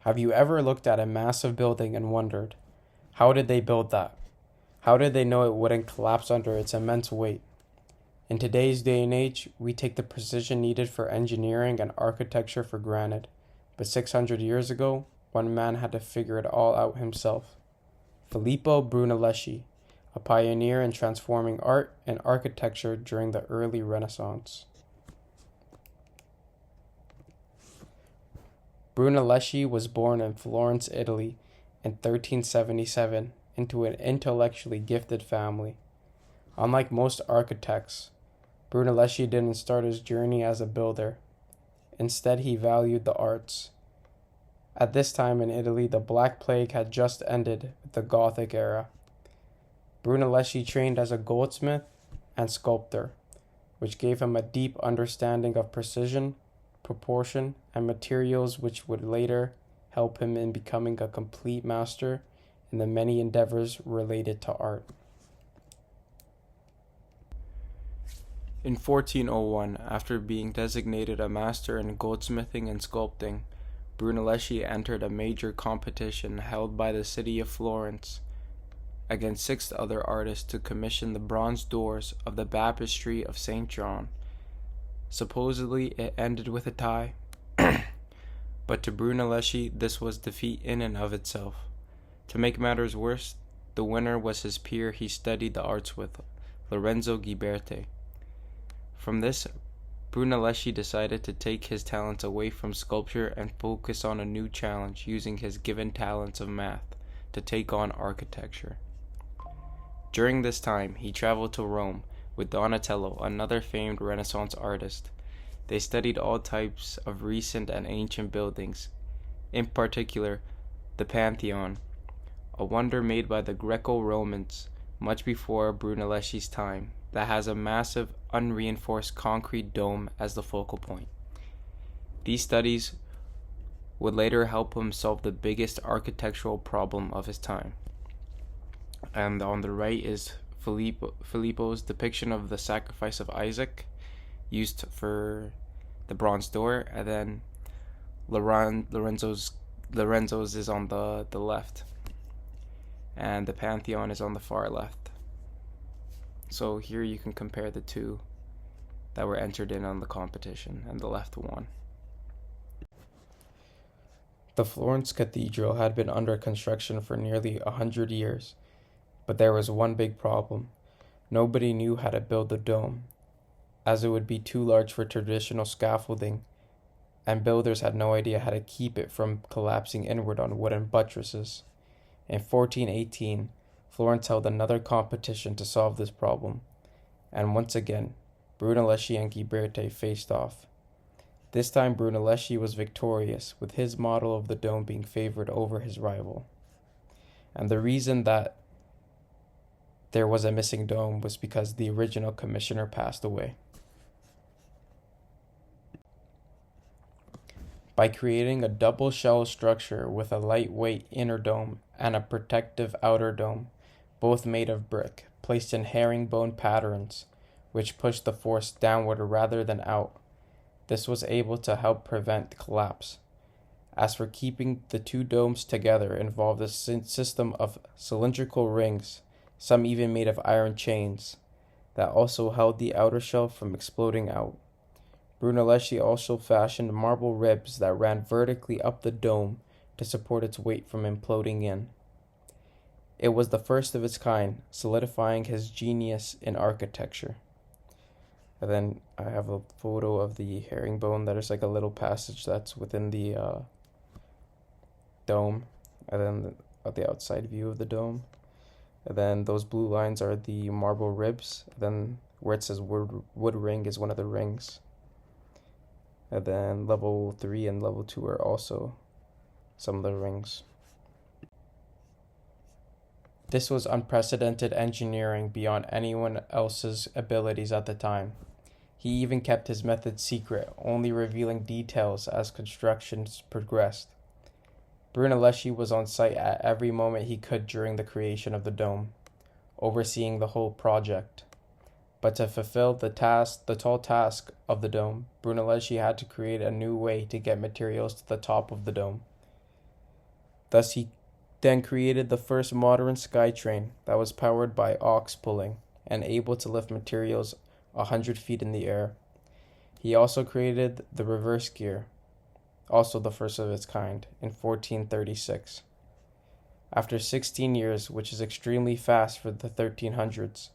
Have you ever looked at a massive building and wondered, how did they build that? How did they know it wouldn't collapse under its immense weight? In today's day and age, we take the precision needed for engineering and architecture for granted. But 600 years ago, one man had to figure it all out himself. Filippo Brunelleschi, a pioneer in transforming art and architecture during the early Renaissance. Brunelleschi was born in Florence, Italy in 1377 into an intellectually gifted family. Unlike most architects, Brunelleschi didn't start his journey as a builder. Instead, he valued the arts. At this time in Italy, the Black Plague had just ended with the Gothic era. Brunelleschi trained as a goldsmith and sculptor, which gave him a deep understanding of precision, proportion, and materials, which would later help him in becoming a complete master in the many endeavors related to art. In 1401, after being designated a master in goldsmithing and sculpting, Brunelleschi entered a major competition held by the city of Florence against 6 other artists to commission the bronze doors of the baptistry of St. John. Supposedly, it ended with a tie, but to Brunelleschi, this was defeat in and of itself. To make matters worse, the winner was his peer he studied the arts with, Lorenzo Ghiberti. From this, Brunelleschi decided to take his talents away from sculpture and focus on a new challenge using his given talents of math to take on architecture. During this time, he traveled to Rome with Donatello, another famed Renaissance artist. They studied all types of recent and ancient buildings, in particular the Pantheon, a wonder made by the Greco-Romans much before Brunelleschi's time, that has a massive unreinforced concrete dome as the focal point. These studies would later help him solve the biggest architectural problem of his time. And on the right is Filippo's depiction of the sacrifice of Isaac, used for the bronze door, and then Lorenzo's is on the left, and the Pantheon is on the far left. So here you can compare the two that were entered in on the competition, and the left won. The Florence Cathedral had been under construction for nearly 100 years, but there was one big problem. Nobody knew how to build the dome, as it would be too large for traditional scaffolding, and builders had no idea how to keep it from collapsing inward on wooden buttresses. In 1418, Florence held another competition to solve this problem, and once again, Brunelleschi and Ghiberti faced off. This time Brunelleschi was victorious, with his model of the dome being favored over his rival. And the reason that there was a missing dome was because the original commissioner passed away. By creating a double shell structure with a lightweight inner dome and a protective outer dome, both made of brick, placed in herringbone patterns, which pushed the force downward rather than out, this was able to help prevent collapse. As for keeping the two domes together, involved a system of cylindrical rings, some even made of iron chains, that also held the outer shell from exploding out. Brunelleschi also fashioned marble ribs that ran vertically up the dome to support its weight from imploding in. It was the first of its kind, solidifying his genius in architecture. And then I have a photo of the herringbone. That is like a little passage that's within the dome, and then the outside view of the dome. And then those blue lines are the marble ribs. And then where it says wood ring is one of the rings. And then level 3 and level 2 are also some of the rings. This was unprecedented engineering beyond anyone else's abilities at the time. He even kept his method secret, only revealing details as construction progressed. Brunelleschi was on site at every moment he could during the creation of the dome, overseeing the whole project. But to fulfill the tall task of the dome, Brunelleschi had to create a new way to get materials to the top of the dome. Thus, he then created the first modern skytrain that was powered by ox pulling and able to lift materials 100 feet in the air. He also created the reverse gear, also the first of its kind, in 1436. After 16 years, which is extremely fast for the 1300s,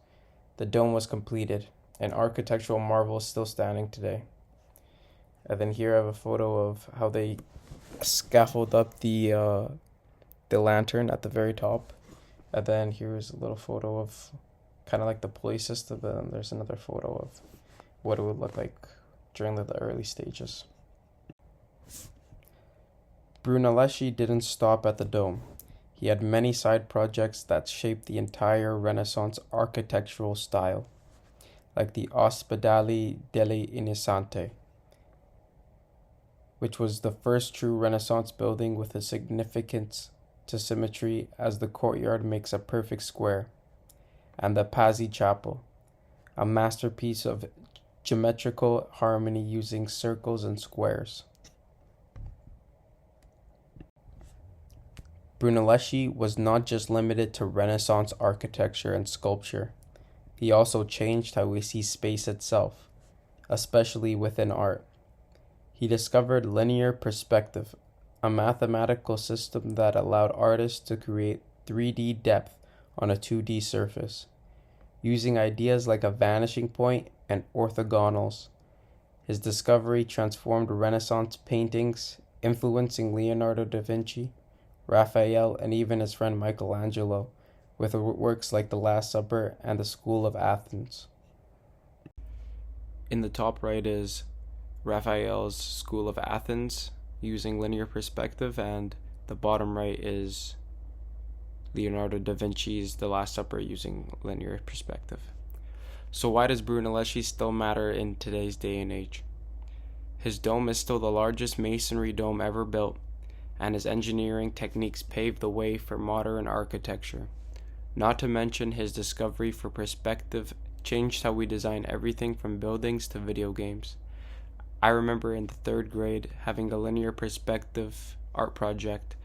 the dome was completed, an architectural marvel still standing today. And then here I have a photo of how they scaffold up the lantern at the very top. And then here's a little photo of kind of like the pulley system, and then there's another photo of what it would look like during the early stages. Brunelleschi didn't stop at the dome. He had many side projects that shaped the entire Renaissance architectural style, like the Ospedale delle Innocenti, which was the first true Renaissance building with a significance to symmetry as the courtyard makes a perfect square, and the Pazzi Chapel, a masterpiece of geometrical harmony using circles and squares. Brunelleschi was not just limited to Renaissance architecture and sculpture. He also changed how we see space itself, especially within art. He discovered linear perspective, a mathematical system that allowed artists to create 3D depth on a 2D surface, using ideas like a vanishing point and orthogonals. His discovery transformed Renaissance paintings, influencing Leonardo da Vinci, Raphael, and even his friend Michelangelo, with works like The Last Supper and The School of Athens. In the top right is Raphael's School of Athens using linear perspective, and the bottom right is Leonardo da Vinci's The Last Supper using linear perspective. So why does Brunelleschi still matter in today's day and age? His dome is still the largest masonry dome ever built, and his engineering techniques paved the way for modern architecture. Not to mention his discovery for perspective changed how we design everything from buildings to video games. I remember in the 3rd grade having a linear perspective art project,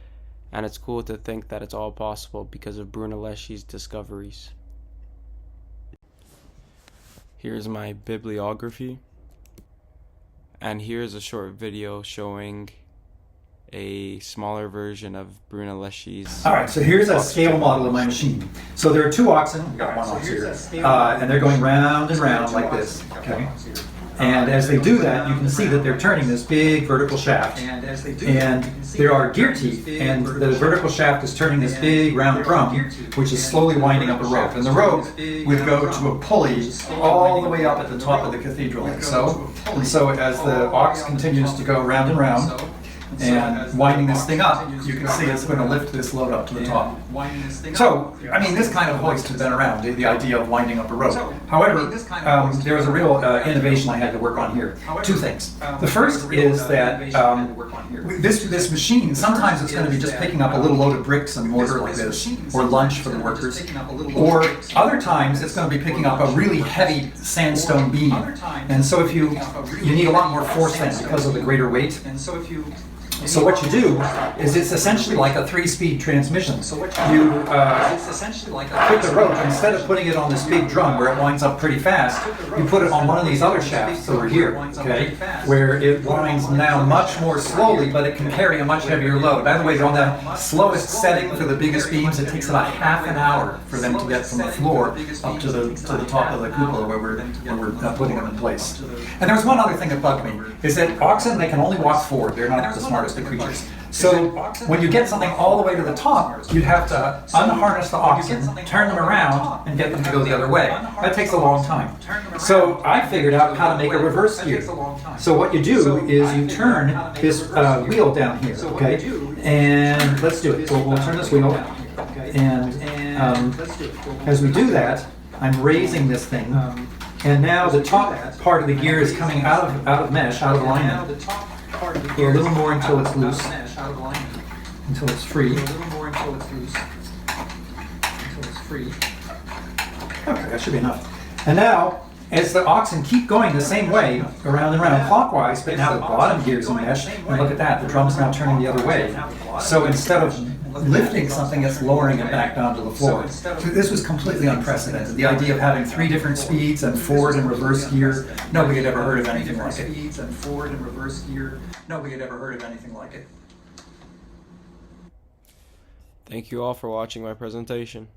and it's cool to think that it's all possible because of Brunelleschi's discoveries. Here's my bibliography, and here's a short video showing a smaller version of Brunelleschi's. All right, so here's a scale model of my machine. So there are 2 oxen, we've got 1 ox here, and they're going round and round like this, okay? And as they do that, you can see that they're turning this big vertical shaft. And there are gear teeth, and the vertical shaft is turning this big round drum, which is slowly winding up a rope. And the rope would go to a pulley all the way up at the top of the cathedral. And so as the ox continues to go round and round, and winding this thing up, you can see it's going to lift this load up to the top. So, I mean, this kind of hoist has been around, the idea of winding up a rope. However, there was a real innovation I had to work on here. 2 things. The first is that this machine, sometimes it's going to be just picking up a little load of bricks and mortar like this, or lunch for the workers. Or other times, it's going to be picking up a really heavy sandstone beam. And so if you need a lot more force then because of the greater weight. So what you do is it's essentially like a 3-speed transmission. You put the rope, instead of putting it on this big drum where it winds up pretty fast, you put it on one of these other shafts over here, okay, where it winds now much more slowly, but it can carry a much heavier load. By the way, on the slowest setting for the biggest beams, it takes about half an hour for them to get from the floor up to the top of the cupola where we're putting them in place. And there's one other thing that bugged me, is that oxen, they can only walk forward. They're not the smartest of creatures. So when you get something all the way to the top, you'd have to unharness the oxen, turn them around, and get them to go the other way. That takes a long time. So I figured out how to make a reverse gear. So what you do is you turn this wheel down here, okay? And let's do it. We'll turn this wheel. And as we do that, I'm raising this thing. And now the top part of the gear is coming out of mesh, out of alignment. Go a little more until it's loose, until it's free. Okay, that should be enough. And now, as the oxen keep going the same way, around and around clockwise, but now the bottom gear is in mesh, and look at that, the drum's now turning the other way. So instead of lifting something that's lowering it back down to the floor. So this was completely unprecedented. The idea of having 3 different speeds and forward and reverse gear, nobody had ever heard of anything like it. Nobody had ever heard of anything like it. Thank you all for watching my presentation.